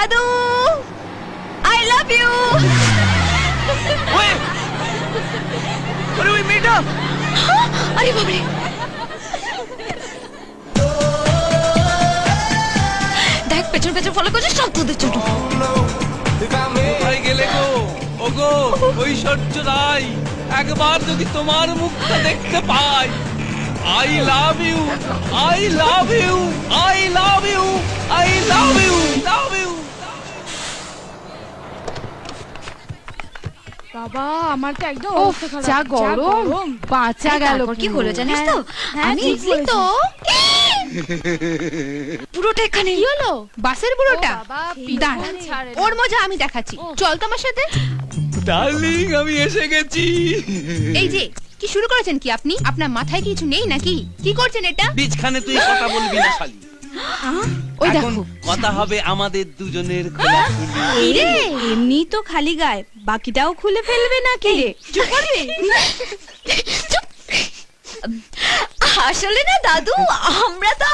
দাদু, I love you. আরে ওই মেয়েটা, আরে বাবারে, দেখ পেছন পেছন ফলো করছে সব তোদের জন্য। কোথায় গেলে গো? ওগো ঐশ্বর্য রাই, একবার যদি তোমার মুখটা দেখতে পাই। I love you, I love you, I love you, I love you, love you. বাবা আমার তো একদম ওহ, অবস্থা খারাপ। যা গরম, বাঁচা গেল। তারপর কি হলো জানিস তো? হ্যাঁ, আমি ঠিক বুঝলি তো পুরোটা এখানে। কি হলো? বাসের বুড়োটা ও বাবা, দাঁড়া, পিছন ছাড়ে না। ওর মজা আমি দেখাচ্ছি। চল তো আমার সাথে। ডার্লিং, আমি এসে গেছি। এই যে কি শুরু করেছেন কি আপনি? আপনার মাথায় কিছু নেই নাকি? কি করছেন এটা? বীজখানে তুই কথা বলবি না শালি। ওই এখন দেখো, কথা হবে আমাদের দুজনের খোলাখুলি। রে এমনি তো খালি গায়ে, বাকিটাও খুলে ফেলবে নাকি? চুপ করবি? আসলে না দাদু, আমরা তো